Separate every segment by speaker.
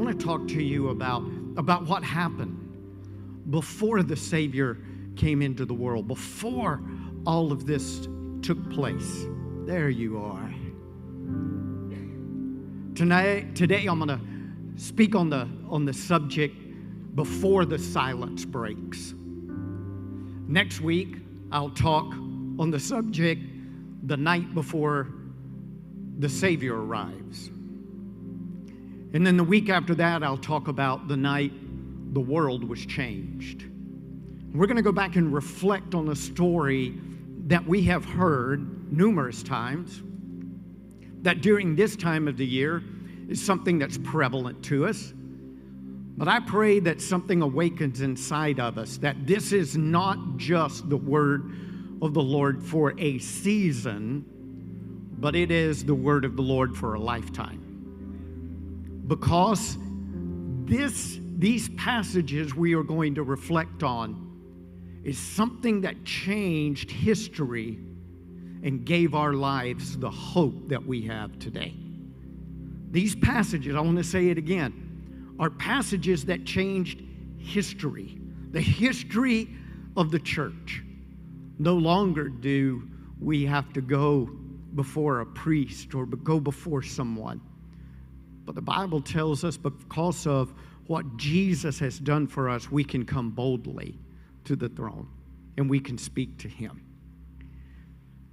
Speaker 1: want to talk to you about what happened before the Savior came into the world, before all of this took place. There you are. Today I'm going to speak on the subject before the silence breaks. Next week, I'll talk on the subject the night before the Savior arrives. And then the week after that, I'll talk about the night the world was changed. We're going to go back and reflect on a story that we have heard numerous times, that during this time of the year is something that's prevalent to us. But I pray that something awakens inside of us, that this is not just the word of the Lord for a season, but it is the word of the Lord for a lifetime. Because these passages we are going to reflect on is something that changed history and gave our lives the hope that we have today. These passages, I want to say it again, are passages that changed history, the history of the church. No longer do we have to go before a priest or go before someone. But the Bible tells us because of what Jesus has done for us, we can come boldly to the throne and we can speak to him.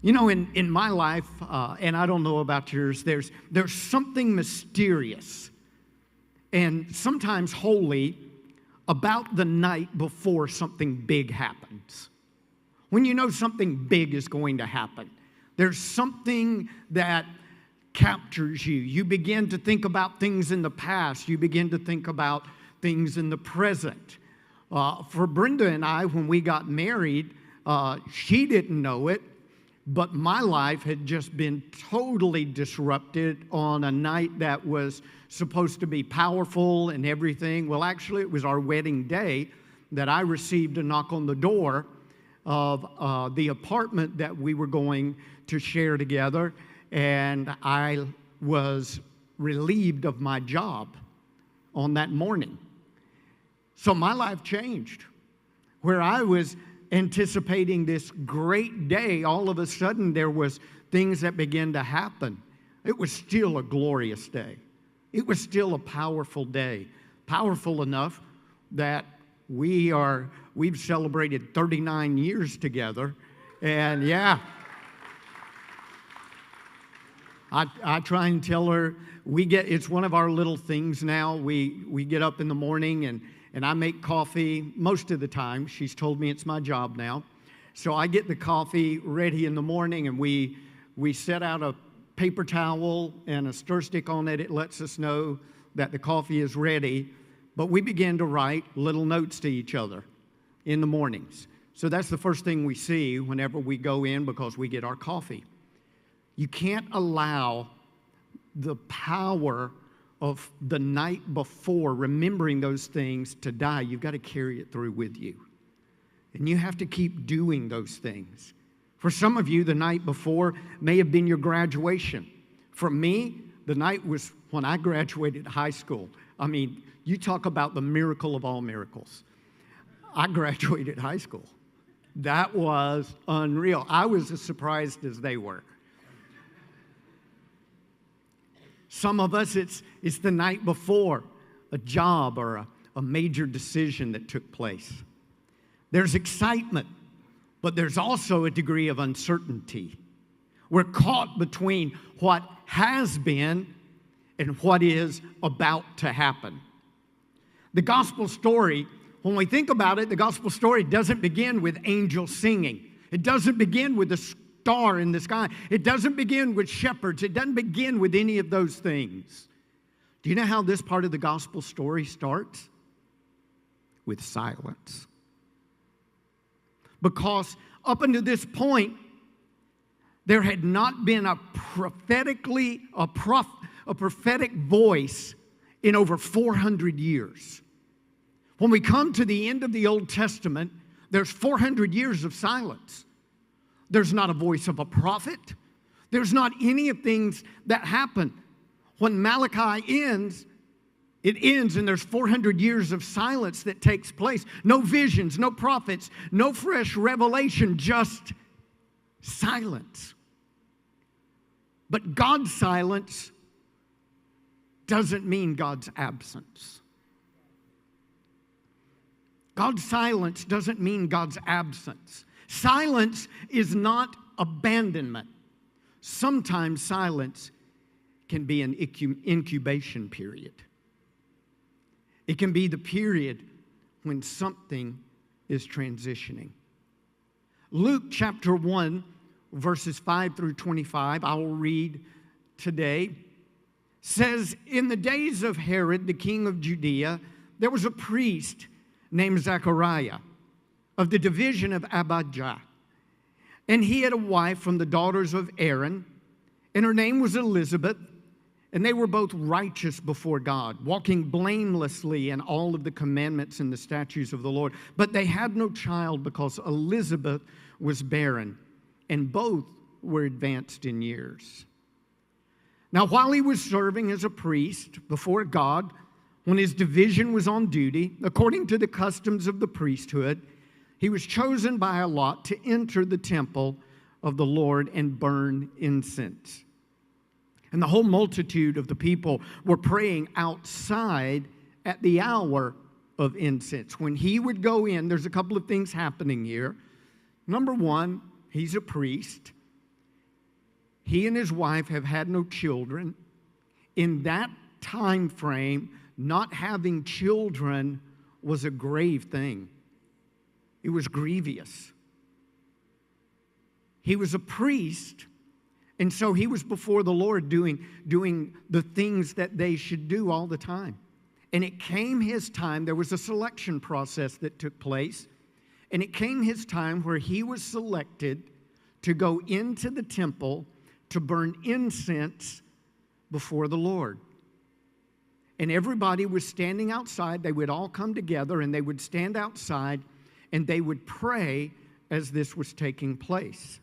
Speaker 1: You know, in my life, and I don't know about yours, there's something mysterious and sometimes holy about the night before something big happens. When you know something big is going to happen, there's something that captures you. You begin to think about things in the past. You begin to think about things in the present. For Brenda and I, when we got married, she didn't know it, but my life had just been totally disrupted on a night that was supposed to be powerful and everything. Well, actually, it was our wedding day that I received a knock on the door of the apartment that we were going to share together, and I was relieved of my job on that morning. So my life changed. Where I was anticipating this great day, all of a sudden there was things that began to happen. It was still a glorious day. It was still a powerful day. Powerful enough that we've celebrated 39 years together. And yeah, I try and tell her, it's one of our little things now. We get up in the morning and I make coffee most of the time. She's told me it's my job now. So I get the coffee ready in the morning and we set out a paper towel and a stir stick on it. It lets us know that the coffee is ready. But we begin to write little notes to each other in the mornings. So that's the first thing we see whenever we go in because we get our coffee. You can't allow the power of the night before, remembering those things, to die. You've got to carry it through with you. And you have to keep doing those things. For some of you, the night before may have been your graduation. For me, the night was when I graduated high school. I mean, you talk about the miracle of all miracles. I graduated high school. That was unreal. I was as surprised as they were. Some of us, it's the night before a job or a major decision that took place. There's excitement, but there's also a degree of uncertainty. We're caught between what has been and what is about to happen. The gospel story, when we think about it, the gospel story doesn't begin with angels singing. It doesn't begin with a star in the sky. It doesn't begin with shepherds. It doesn't begin with any of those things. Do you know how this part of the gospel story starts? With silence. Because up until this point, there had not been a prophetic voice in over 400 years. When we come to the end of the Old Testament, there's 400 years of silence. There's not a voice of a prophet. There's not any of things that happen. When Malachi ends, It ends and there's 400 years of silence that takes place. No visions, no prophets, no fresh revelation, just silence. But God's silence doesn't mean God's absence. God's silence doesn't mean God's absence. Silence is not abandonment. Sometimes silence can be an incubation period. It can be the period when something is transitioning. Luke chapter 1, verses 5 through 25, I will read today, says, in the days of Herod, the king of Judea, there was a priest named Zechariah of the division of Abijah. And he had a wife from the daughters of Aaron, and her name was Elizabeth. And they were both righteous before God, walking blamelessly in all of the commandments and the statutes of the Lord. But they had no child because Elizabeth was barren, and both were advanced in years. Now, while he was serving as a priest before God, when his division was on duty, according to the customs of the priesthood, he was chosen by a lot to enter the temple of the Lord and burn incense. And the whole multitude of the people were praying outside at the hour of incense. When he would go in, there's a couple of things happening here. Number one, he's a priest. He and his wife have had no children. In that time frame, not having children was a grave thing. It was grievous. He was a priest. And so he was before the Lord doing the things that they should do all the time. And it came his time, there was a selection process that took place. And it came his time where he was selected to go into the temple to burn incense before the Lord. And everybody was standing outside. They would all come together and they would stand outside and they would pray as this was taking place.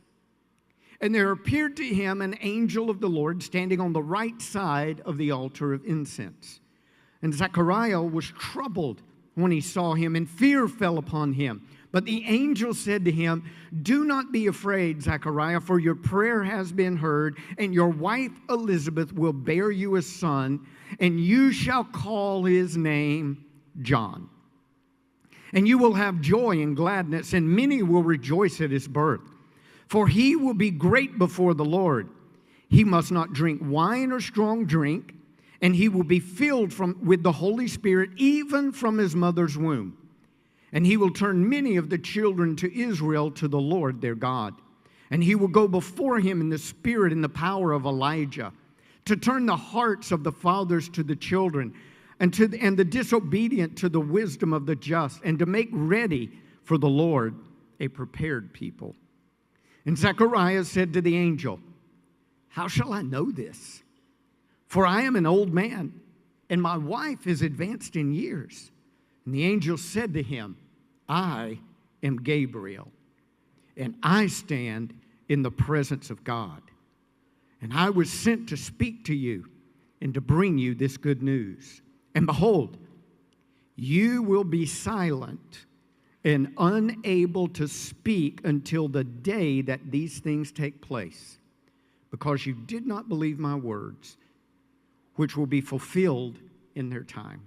Speaker 1: And there appeared to him an angel of the Lord standing on the right side of the altar of incense. And Zechariah was troubled when he saw him, and fear fell upon him. But the angel said to him, do not be afraid, Zechariah, for your prayer has been heard, and your wife Elizabeth will bear you a son, and you shall call his name John. And you will have joy and gladness, and many will rejoice at his birth. For he will be great before the Lord. He must not drink wine or strong drink, and he will be filled with the Holy Spirit even from his mother's womb. And he will turn many of the children to Israel to the Lord their God. And he will go before him in the spirit and the power of Elijah, to turn the hearts of the fathers to the children, and the disobedient to the wisdom of the just, and to make ready for the Lord a prepared people. And Zechariah said to the angel, how shall I know this? For I am an old man, and my wife is advanced in years. And the angel said to him, I am Gabriel, and I stand in the presence of God. And I was sent to speak to you and to bring you this good news. And behold, you will be silent and unable to speak until the day that these things take place, because you did not believe my words, which will be fulfilled in their time.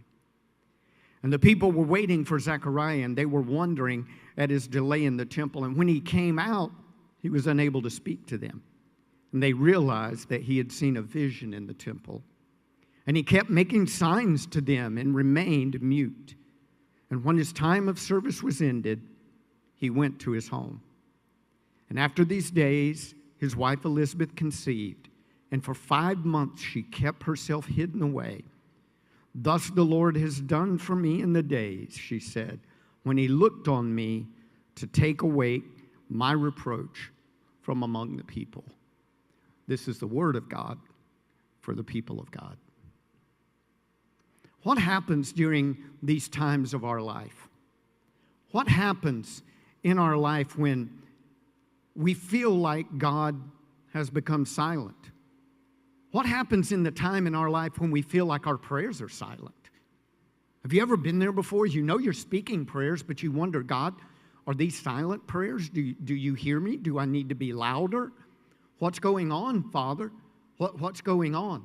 Speaker 1: And the people were waiting for Zechariah, and they were wondering at his delay in the temple. And when he came out, he was unable to speak to them. And they realized that he had seen a vision in the temple. And he kept making signs to them and remained mute. And when his time of service was ended, he went to his home. And after these days, his wife Elizabeth conceived, and for 5 months she kept herself hidden away. Thus the Lord has done for me in the days, she said, when he looked on me to take away my reproach from among the people. This is the word of God for the people of God. What happens during these times of our life? What happens in our life when we feel like God has become silent? What happens in the time in our life when we feel like our prayers are silent? Have you ever been there before? You know you're speaking prayers, but you wonder, God, are these silent prayers? Do you hear me? Do I need to be louder? What's going on, Father? What's going on?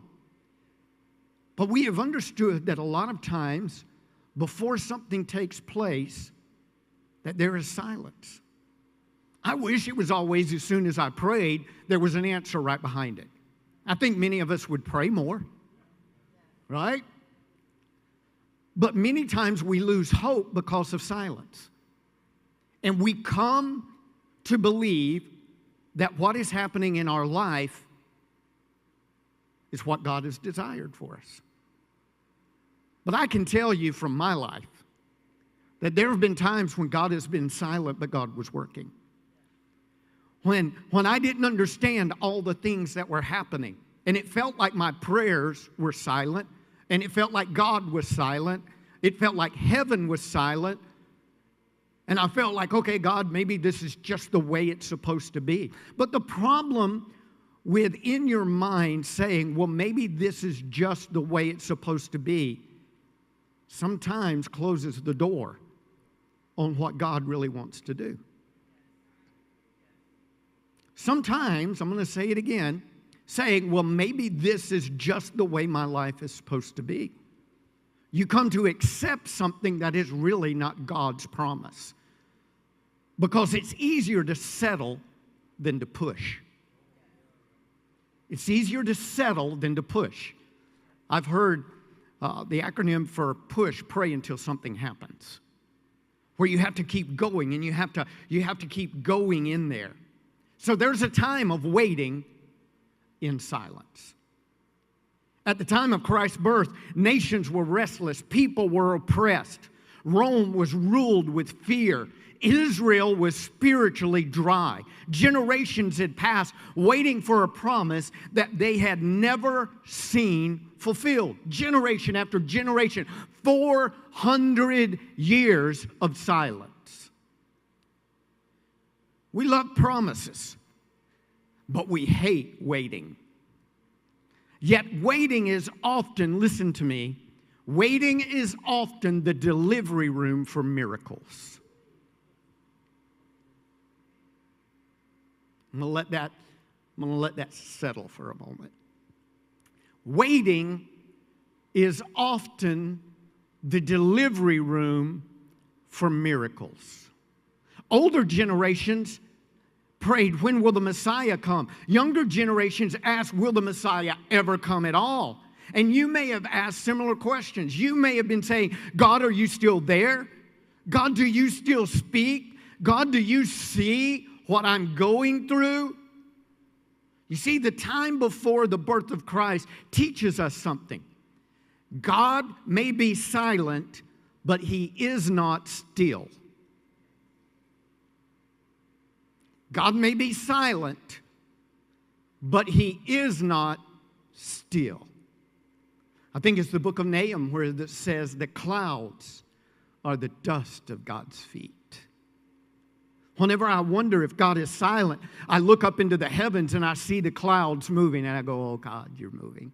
Speaker 1: But we have understood that a lot of times, before something takes place, that there is silence. I wish it was always as soon as I prayed, there was an answer right behind it. I think many of us would pray more, right? But many times we lose hope because of silence. And we come to believe that what is happening in our life is what God has desired for us. But I can tell you from my life that there have been times when God has been silent, but God was working. When I didn't understand all the things that were happening, and it felt like my prayers were silent, and it felt like God was silent, it felt like heaven was silent, and I felt like, okay, God, maybe this is just the way it's supposed to be. But the problem within your mind saying, well, maybe this is just the way it's supposed to be, sometimes closes the door on what God really wants to do. Sometimes, I'm going to say it again, saying, well, maybe this is just the way my life is supposed to be. You come to accept something that is really not God's promise. Because it's easier to settle than to push. It's easier to settle than to push. I've heard the acronym for push, pray until something happens. Where you have to keep going and you have to keep going in there. So there's a time of waiting in silence. At the time of Christ's birth, nations were restless, people were oppressed. Rome was ruled with fear. Israel was spiritually dry. Generations had passed waiting for a promise that they had never seen fulfilled. Generation after generation, 400 years of silence. We love promises, but we hate waiting. Yet waiting is often, listen to me, waiting is often the delivery room for miracles. I'm going to let that settle for a moment. Waiting is often the delivery room for miracles. Older generations prayed, when will the Messiah come? Younger generations asked, will the Messiah ever come at all? And you may have asked similar questions. You may have been saying, God, are you still there? God, do you still speak? God, do you see what I'm going through? You see, the time before the birth of Christ teaches us something. God may be silent, but He is not still. God may be silent, but He is not still. I think it's the book of Nahum where it says the clouds are the dust of God's feet. Whenever I wonder if God is silent, I look up into the heavens and I see the clouds moving and I go, oh God, you're moving.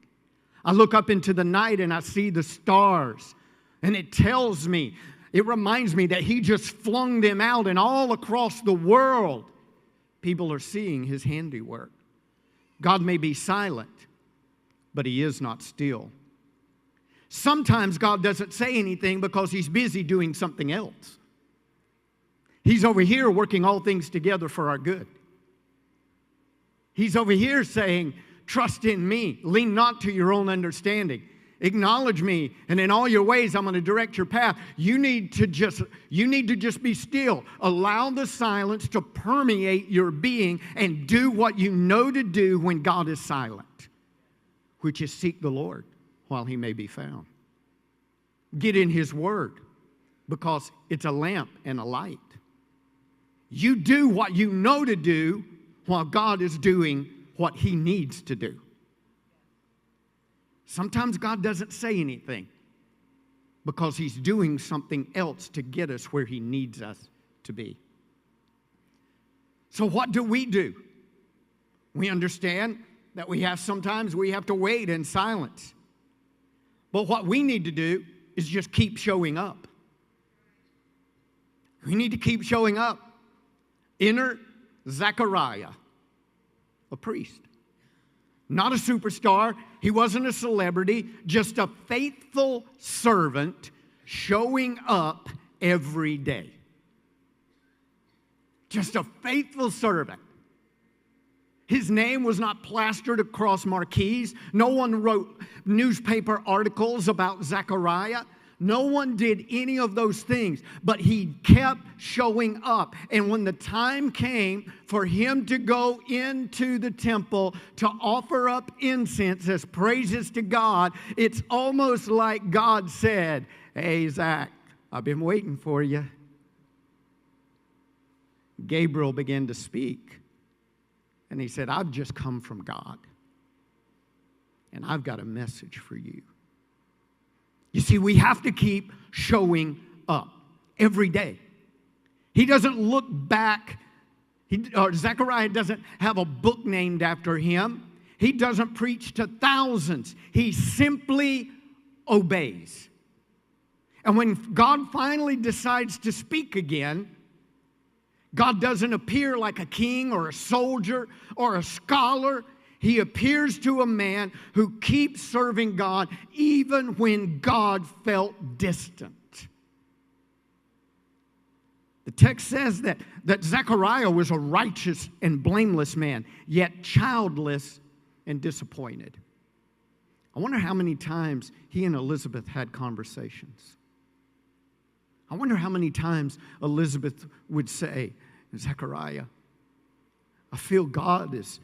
Speaker 1: I look up into the night and I see the stars and it tells me, it reminds me that He just flung them out and all across the world, people are seeing His handiwork. God may be silent, but He is not still. Sometimes God doesn't say anything because He's busy doing something else. He's over here working all things together for our good. He's over here saying, trust in me, lean not to your own understanding. Acknowledge me, and in all your ways I'm going to direct your path. You need to just be still. Allow the silence to permeate your being and do what you know to do when God is silent, which is seek the Lord while He may be found. Get in His Word because it's a lamp and a light. You do what you know to do while God is doing what He needs to do. Sometimes God doesn't say anything because He's doing something else to get us where He needs us to be. So what do? We understand that sometimes we have to wait in silence. But what we need to do is just keep showing up. We need to keep showing up. Enter Zechariah, a priest. Not a superstar. He wasn't a celebrity. Just a faithful servant showing up every day. Just a faithful servant. His name was not plastered across marquees. No one wrote newspaper articles about Zechariah. No one did any of those things, but he kept showing up. And when the time came for him to go into the temple to offer up incense as praises to God, it's almost like God said, "Hey, Zach, I've been waiting for you." Gabriel began to speak, and he said, "I've just come from God, and I've got a message for you." You see, we have to keep showing up every day. He doesn't look back. Zechariah doesn't have a book named after him. He doesn't preach to thousands. He simply obeys. And when God finally decides to speak again, God doesn't appear like a king or a soldier or a scholar. He appears to a man who keeps serving God even when God felt distant. The text says that Zechariah was a righteous and blameless man, yet childless and disappointed. I wonder how many times he and Elizabeth had conversations. I wonder how many times Elizabeth would say, "Zechariah, I feel God has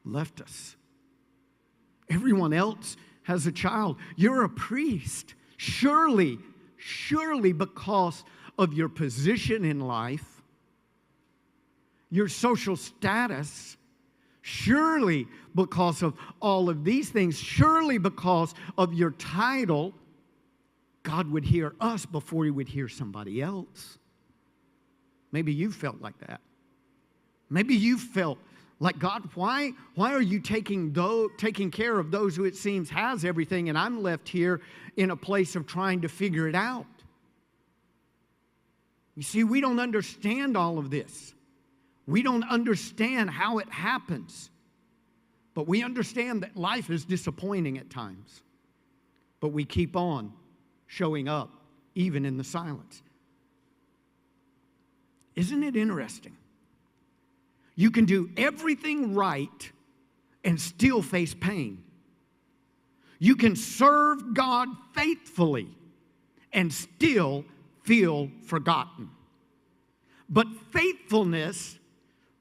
Speaker 1: left us. Everyone else has a child. You're a priest. Surely because of your position in life, your social status, surely because of all of these things, surely because of your title, God would hear us before he would hear somebody else." Maybe you felt like that. Maybe you felt like, "God, why are you taking care of those who it seems has everything, and I'm left here in a place of trying to figure it out?" You see, we don't understand all of this. We don't understand how it happens. But we understand that life is disappointing at times. But we keep on showing up, even in the silence. Isn't it interesting? You can do everything right and still face pain. You can serve God faithfully and still feel forgotten. But faithfulness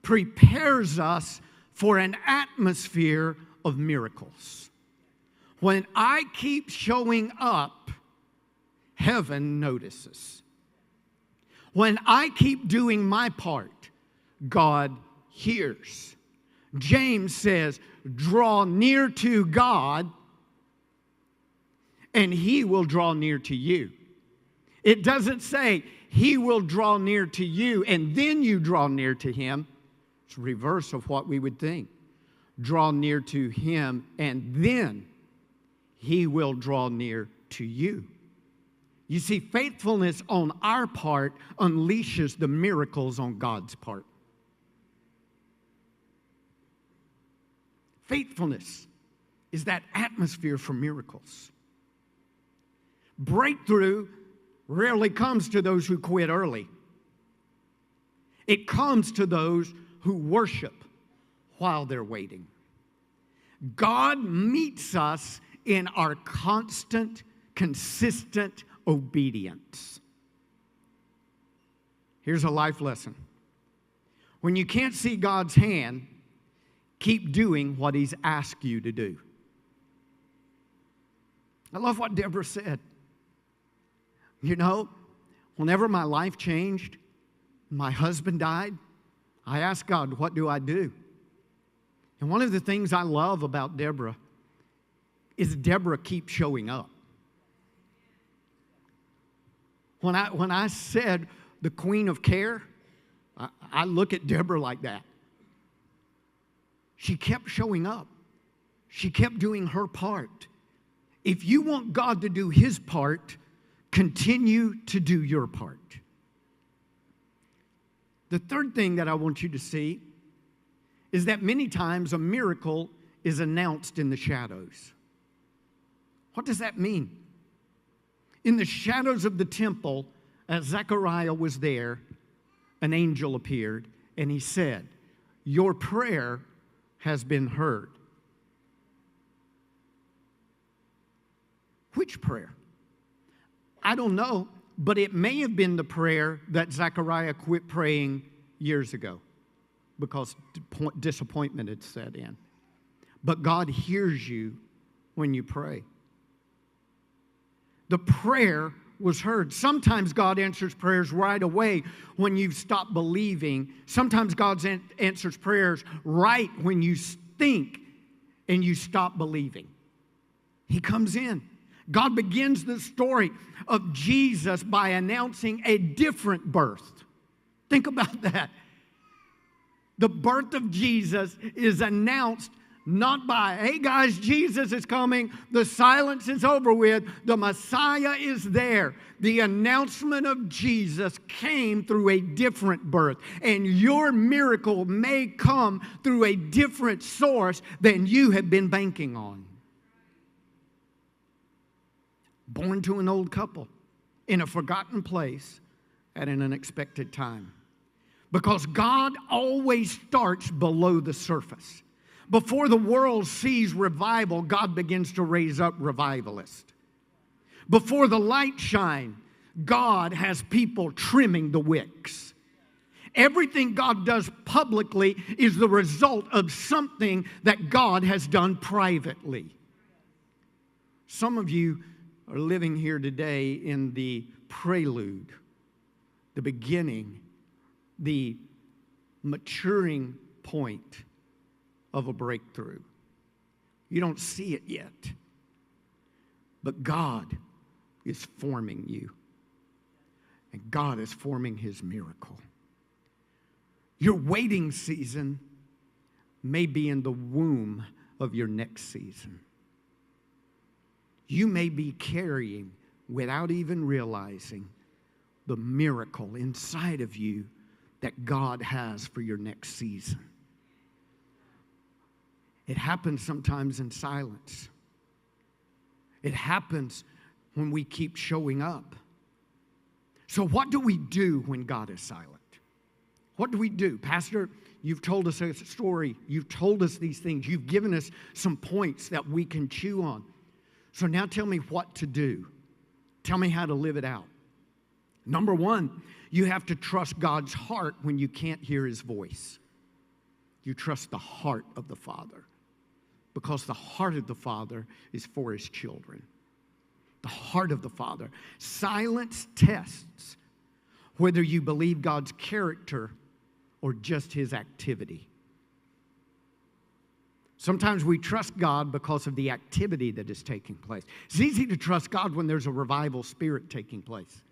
Speaker 1: prepares us for an atmosphere of miracles. When I keep showing up, heaven notices. When I keep doing my part, God hears. James says, "Draw near to God, and he will draw near to you." It doesn't say he will draw near to you and then you draw near to him. It's the reverse of what we would think. Draw near to him and then he will draw near to you. You see, faithfulness on our part unleashes the miracles on God's part. Faithfulness is that atmosphere for miracles. Breakthrough rarely comes to those who quit early. It comes to those who worship while they're waiting. God meets us in our constant, consistent obedience. Here's a life lesson. When you can't see God's hand, keep doing what he's asked you to do. I love what Deborah said. You know, whenever my life changed, my husband died, I asked God, what do I do? And one of the things I love about Deborah is Deborah keeps showing up. When I said the Queen of Care, I look at Deborah like that. She kept showing up. She kept doing her part. If you want God to do his part, Continue to do your part. The third thing that I want you to see is that many times a miracle is announced in the shadows. What does that mean? In the shadows of the temple, as Zechariah was there, an angel appeared and he said, "Your prayer has been heard." Which prayer? I don't know, but it may have been the prayer that Zechariah quit praying years ago because disappointment had set in. But God hears you when you pray. The prayer was heard. Sometimes God answers prayers right away when you've stopped believing. Sometimes God answers prayers right when you think and you stop believing. He comes in. God begins the story of Jesus by announcing a different birth. Think about that. The birth of Jesus is announced not by, "Hey guys, Jesus is coming. The silence is over with. The Messiah is there." The announcement of Jesus came through a different birth. And your miracle may come through a different source than you have been banking on. Born to an old couple in a forgotten place at an unexpected time. Because God always starts below the surface. Before the world sees revival, God begins to raise up revivalists. Before the light shine, God has people trimming the wicks. Everything God does publicly is the result of something that God has done privately. Some of you are living here today in the prelude, the beginning, the maturing point of a breakthrough. You don't see it yet, but God is forming you, and God is forming His miracle. Your waiting season may be in the womb of your next season. You may be carrying, without even realizing, the miracle inside of you that God has for your next season. It happens sometimes in silence. It happens when we keep showing up. So what do we do when God is silent? What do we do? Pastor, you've told us a story. You've told us these things. You've given us some points that we can chew on. So now tell me what to do. Tell me how to live it out. Number one, you have to trust God's heart when you can't hear His voice. You trust the heart of the Father, because the heart of the Father is for His children. The heart of the Father. Silence tests whether you believe God's character or just His activity. Sometimes we trust God because of the activity that is taking place. It's easy to trust God when there's a revival spirit taking place.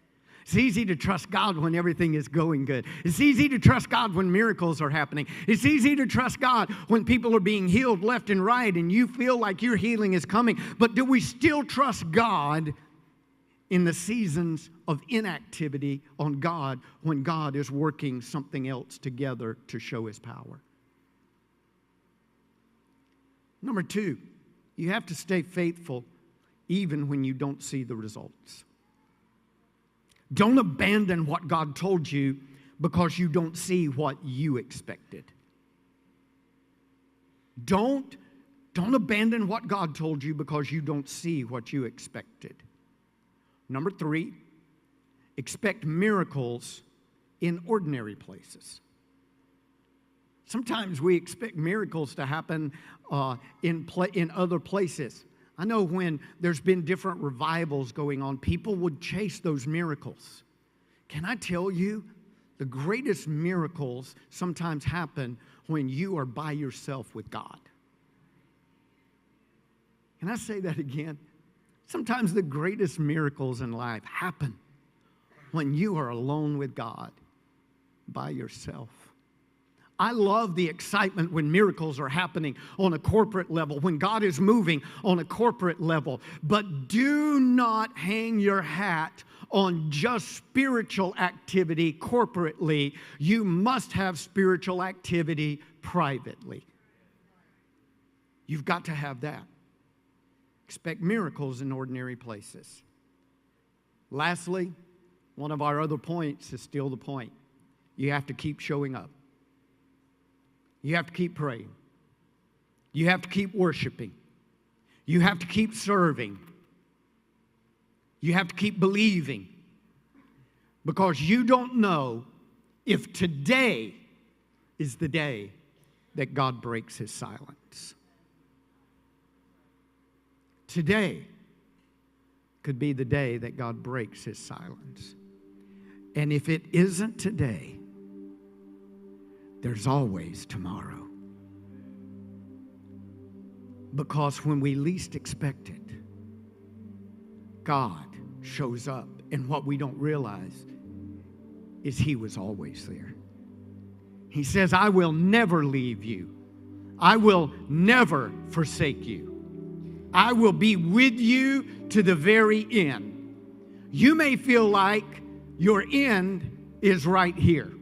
Speaker 1: It's easy to trust God when everything is going good. It's easy to trust God when miracles are happening. It's easy to trust God when people are being healed left and right and you feel like your healing is coming. But do we still trust God in the seasons of inactivity on God when God is working something else together to show His power? Number two, you have to stay faithful even when you don't see the results. Don't abandon what God told you because you don't see what you expected. Don't abandon what God told you because you don't see what you expected. Number three, expect miracles in ordinary places. Sometimes we expect miracles to happen in other places. I know when there's been different revivals going on, people would chase those miracles. Can I tell you, the greatest miracles sometimes happen when you are by yourself with God. Can I say that again? Sometimes the greatest miracles in life happen when you are alone with God, by yourself. I love the excitement when miracles are happening on a corporate level, when God is moving on a corporate level. But do not hang your hat on just spiritual activity corporately. You must have spiritual activity privately. You've got to have that. Expect miracles in ordinary places. Lastly, one of our other points is still the point. You have to keep showing up. You have to keep praying. You have to keep worshiping. You have to keep serving. You have to keep believing. Because you don't know if today is the day that God breaks His silence. Today could be the day that God breaks His silence. And if it isn't today, there's always tomorrow. Because when we least expect it, God shows up. And what we don't realize is He was always there. He says, I will never leave you. I will never forsake you. I will be with you to the very end. You may feel like your end is right here.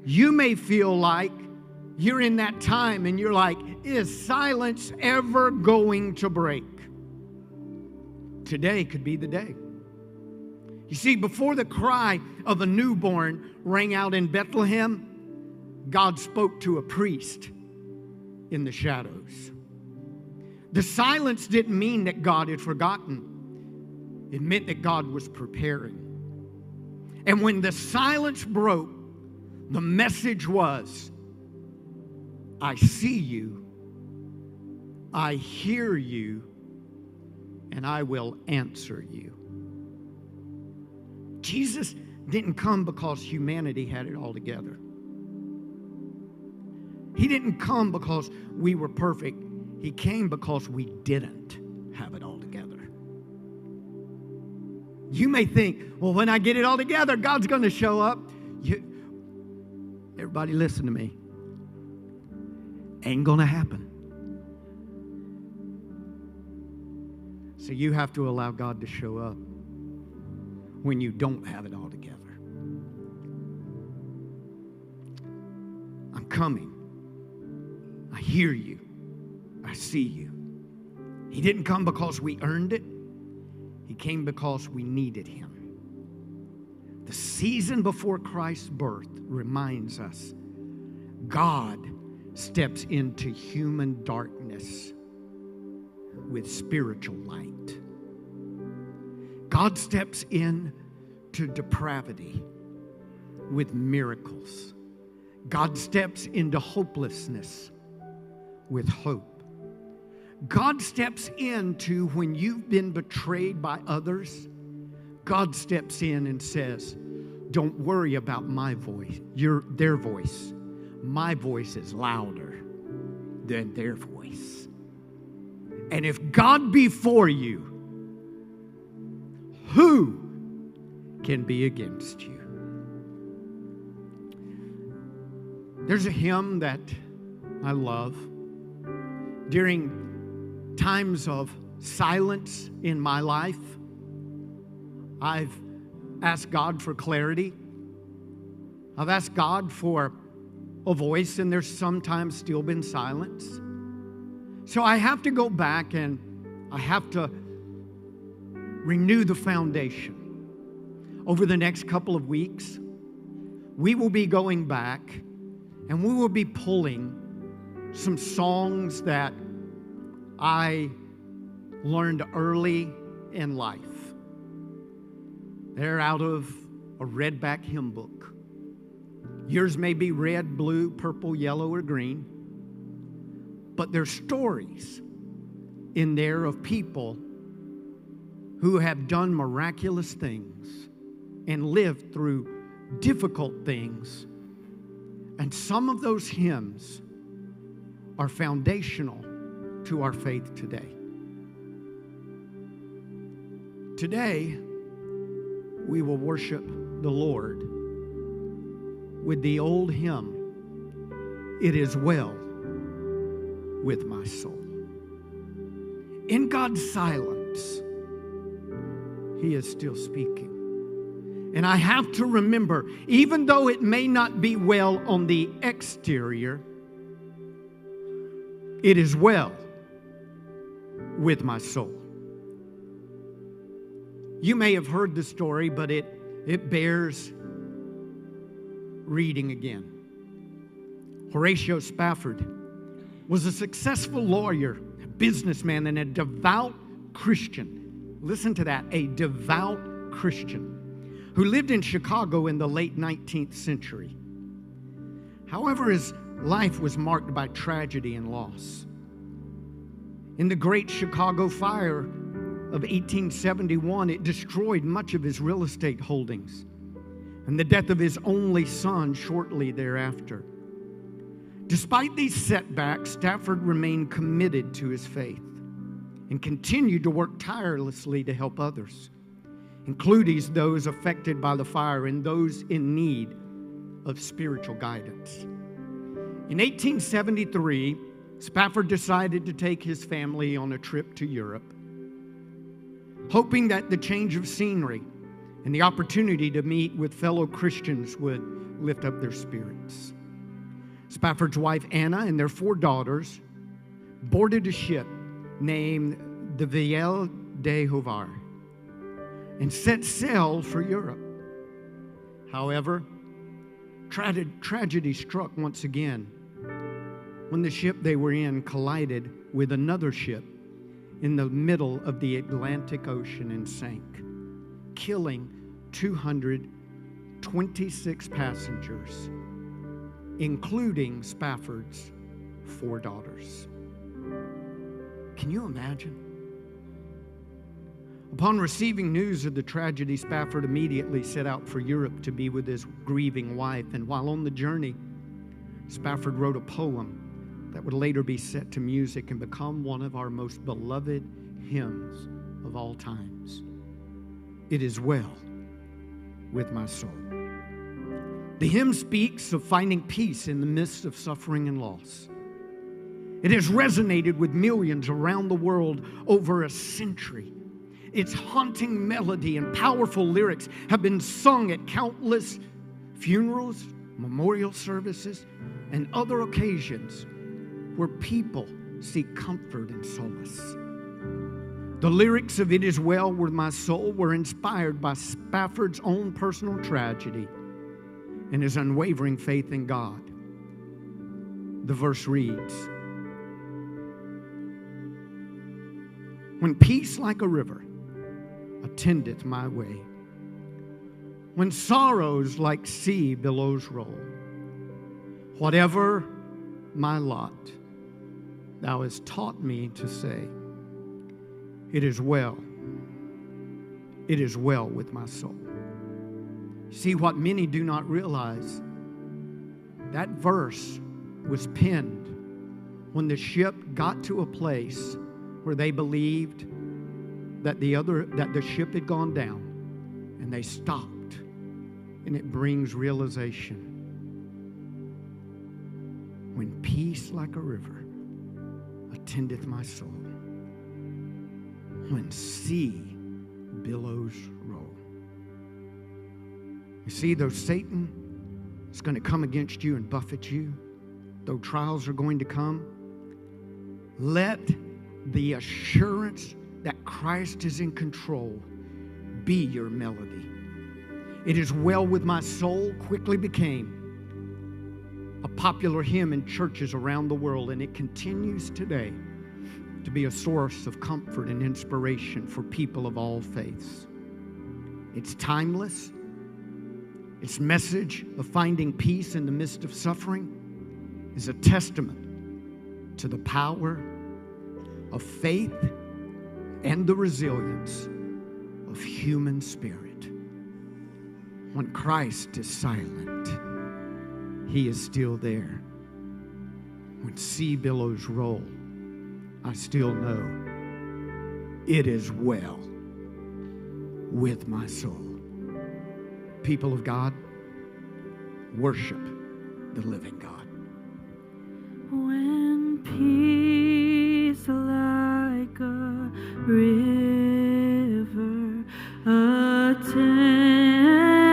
Speaker 1: You may feel like you're in that time and you're like, is silence ever going to break? Today could be the day. You see, before the cry of a newborn rang out in Bethlehem, God spoke to a priest in the shadows. The silence didn't mean that God had forgotten. It meant that God was preparing. And when the silence broke, the message was, I see you, I hear you, and I will answer you. Jesus didn't come because humanity had it all together. He didn't come because we were perfect. He came because we didn't have it all together. You may think, well, when I get it all together, God's going to show up. Everybody listen to me. Ain't going to happen. So you have to allow God to show up when you don't have it all together. I'm coming. I hear you. I see you. He didn't come because we earned it. He came because we needed Him. The season before Christ's birth reminds us God steps into human darkness with spiritual light. God steps in to depravity with miracles. God steps into hopelessness with hope. God steps into when you've been betrayed by others. God steps in and says, don't worry about my voice, their voice. My voice is louder than their voice. And if God be for you, who can be against you? There's a hymn that I love. During times of silence in my life, I've asked God for clarity. I've asked God for a voice, and there's sometimes still been silence. So I have to go back and I have to renew the foundation. Over the next couple of weeks, we will be going back and we will be pulling some songs that I learned early in life. They're out of a redback hymn book. Yours may be red, blue, purple, yellow, or green. But there's stories in there of people who have done miraculous things and lived through difficult things. And some of those hymns are foundational to our faith today. Today, we will worship the Lord with the old hymn, It Is Well With My Soul. In God's silence, He is still speaking. And I have to remember, even though it may not be well on the exterior, it is well with my soul. You may have heard the story, but it bears reading again. Horatio Spafford was a successful lawyer, a businessman, and a devout Christian. Listen to that, a devout Christian who lived in Chicago in the late 19th century. However, his life was marked by tragedy and loss. In the Great Chicago Fire of 1871, it destroyed much of his real estate holdings, and the death of his only son shortly thereafter. Despite these setbacks, Spafford remained committed to his faith and continued to work tirelessly to help others, including those affected by the fire and those in need of spiritual guidance. In 1873, Spafford decided to take his family on a trip to Europe, hoping that the change of scenery and the opportunity to meet with fellow Christians would lift up their spirits. Spafford's wife, Anna, and their 4 daughters boarded a ship named the Ville de Havre and set sail for Europe. However, tragedy struck once again when the ship they were in collided with another ship in the middle of the Atlantic Ocean and sank, killing 226 passengers, including Spafford's 4 daughters. Can you imagine? Upon receiving news of the tragedy, Spafford immediately set out for Europe to be with his grieving wife. And while on the journey, Spafford wrote a poem that would later be set to music and become one of our most beloved hymns of all times. It is well with my soul. The hymn speaks of finding peace in the midst of suffering and loss. It has resonated with millions around the world over a century. Its haunting melody and powerful lyrics have been sung at countless funerals, memorial services, and other occasions where people seek comfort and solace. The lyrics of It Is Well With My Soul were inspired by Spafford's own personal tragedy and his unwavering faith in God. The verse reads, "When peace like a river attendeth my way, when sorrows like sea billows roll, whatever my lot, thou hast taught me to say, it is well with my soul." See, what many do not realize, that verse was penned when the ship got to a place where they believed that the ship had gone down, and they stopped. And it brings realization. When peace like a river attendeth my soul, when sea billows roll. You see, though Satan is going to come against you and buffet you, though trials are going to come, let the assurance that Christ is in control be your melody. It is well with my soul quickly became a popular hymn in churches around the world, and it continues today to be a source of comfort and inspiration for people of all faiths. It's timeless. Its message of finding peace in the midst of suffering is a testament to the power of faith and the resilience of human spirit. When Christ is silent, He is still there. When sea billows roll, I still know it is well with my soul. People of God, worship the living God.
Speaker 2: When peace like a river attends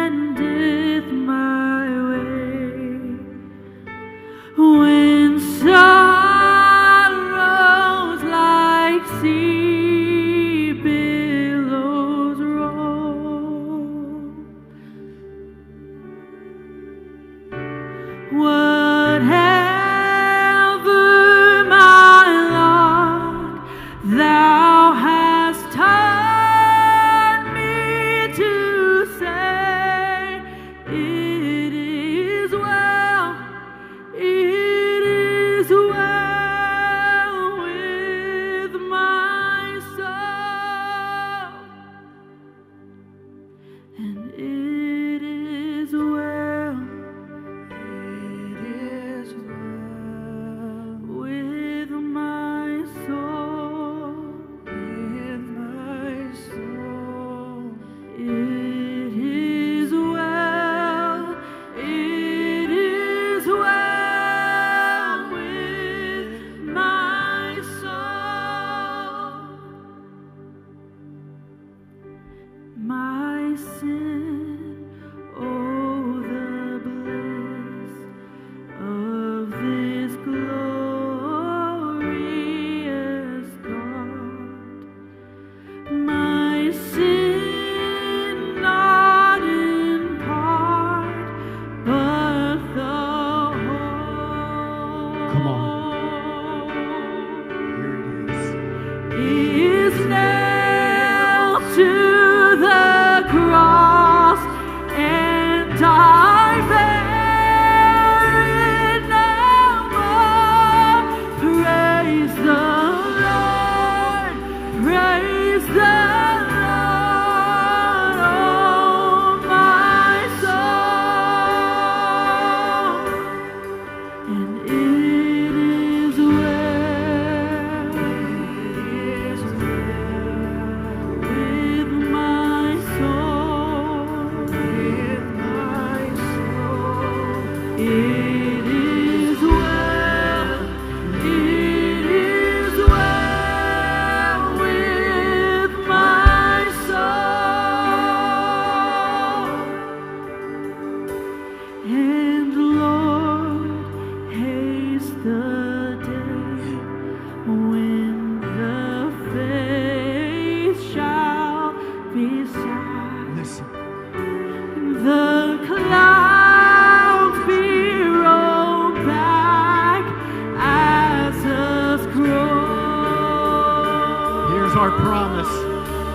Speaker 1: promise.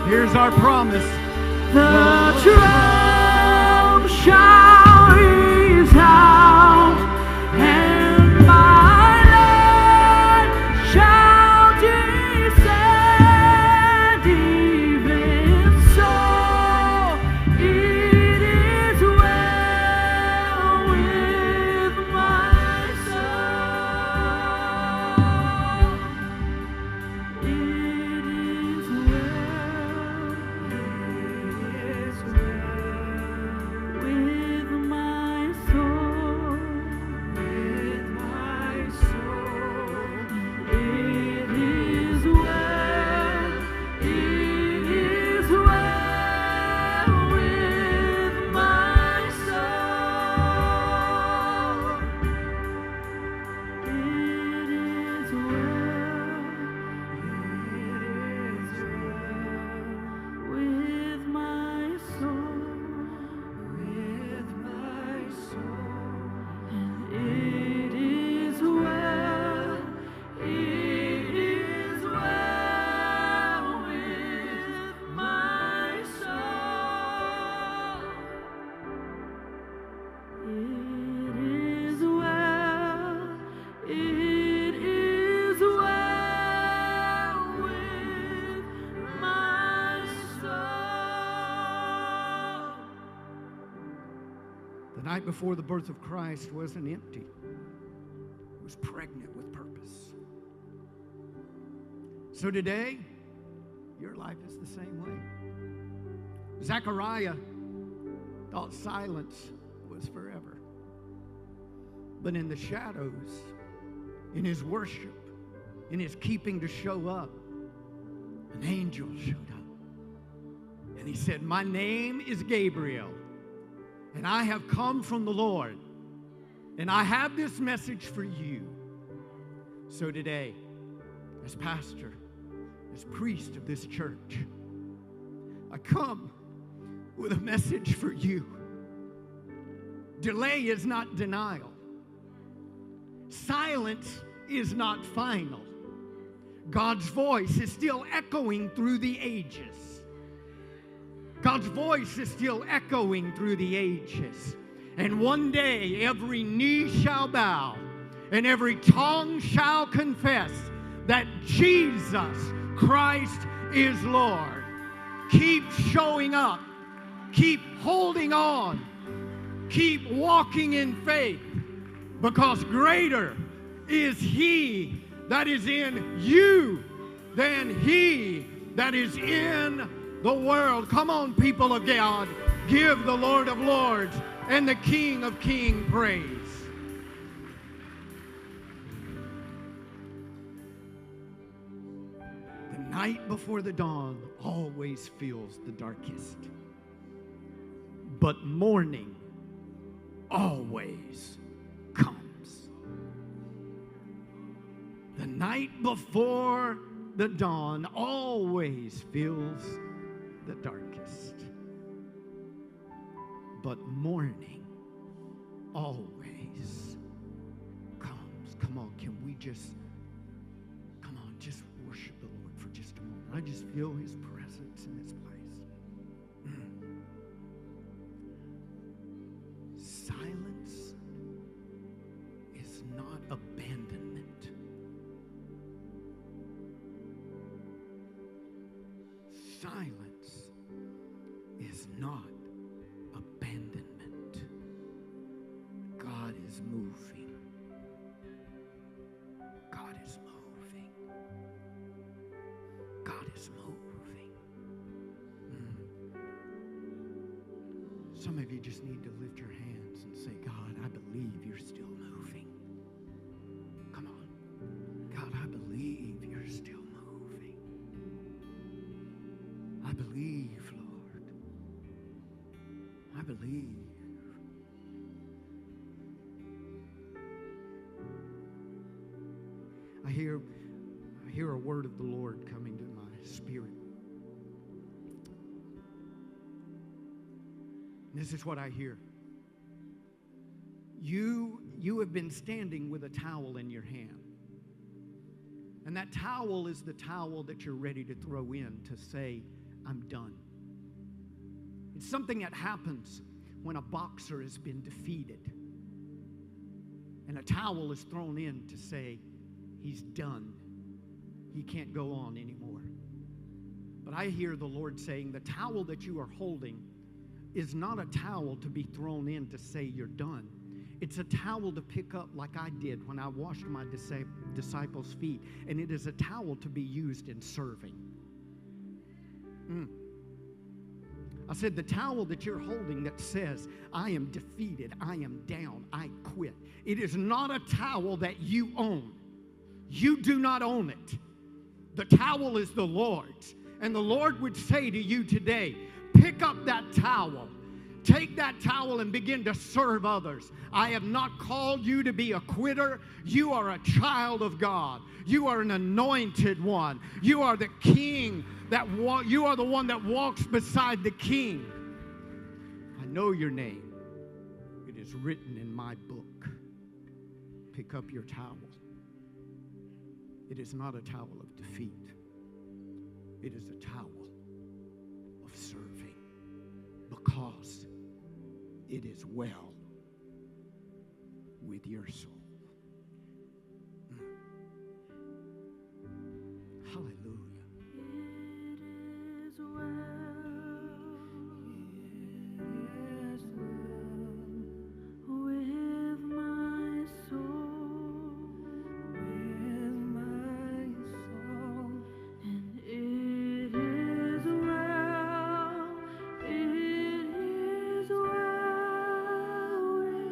Speaker 1: Here's our promise.
Speaker 2: The trump shall resound, and my land shall descend. Even so, it is well with my soul. It is well with my soul. With my soul. It is well. It is well with my soul. It is well with my soul. With my soul. And it is well. It is well with my soul. It is well. It is well with my soul.
Speaker 1: The night before the birth of Christ wasn't empty. It was pregnant with purpose. So today, your life is the same way. Zechariah thought silence was forever. But in the shadows, in his worship, in his keeping to show up, an angel showed up. And he said, my name is Gabriel, and I have come from the Lord, and I have this message for you. So today, as pastor, as priest of this church, I come with a message for you. Delay is not denial. Silence is not final. God's voice is still echoing through the ages. God's voice is still echoing through the ages. And one day every knee shall bow and every tongue shall confess that Jesus Christ is Lord. Keep showing up. Keep holding on. Keep walking in faith, because greater is He that is in you than he that is in the world. Come on, people of God. Give the Lord of Lords and the King of Kings praise. The night before the dawn always feels the darkest, but morning always comes. The night before the dawn always feels the darkest, but morning always comes. Come on, can we just, come on, just worship the Lord for just a moment. I just feel His presence in this place. Silence is not abandonment. Silence is not abandonment. God is moving. God is moving. God is moving. Some of you just need to lift your hands and say, God, I believe you're still moving. Come on. God, I believe you're still moving. I believe, Lord. I believe. I hear a word of the Lord coming to my spirit. This is what I hear. You have been standing with a towel in your hand. And that towel is the towel that you're ready to throw in to say, I'm done. It's something that happens when a boxer has been defeated. And a towel is thrown in to say, he's done. He can't go on anymore. But I hear the Lord saying, the towel that you are holding is not a towel to be thrown in to say you're done. It's a towel to pick up like I did when I washed my disciples' feet. And it is a towel to be used in serving. I said, the towel that you're holding that says, I am defeated, I am down, I quit. It is not a towel that you own. You do not own it. The towel is the Lord's. And the Lord would say to you today, pick up that towel. Take that towel and begin to serve others. I have not called you to be a quitter. You are a child of God. You are an anointed one. You are the king you are the one that walks beside the king. I know your name. It is written in my book. Pick up your towel. It is not a towel of defeat. It is a towel of serving, because it is well with your soul. Hallelujah.
Speaker 2: It is well. It is well with my soul. With my soul. And it is well. It is well with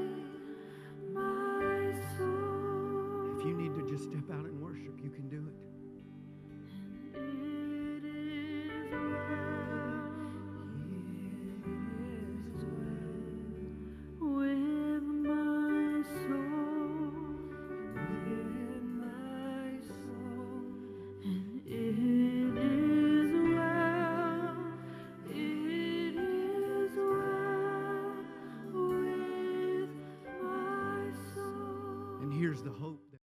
Speaker 2: my soul.
Speaker 1: If you need to just step out and worship, you can do it.
Speaker 2: It is well. It is well with my soul. With my soul. And it is well. It is well with my soul.
Speaker 1: And here's the hope.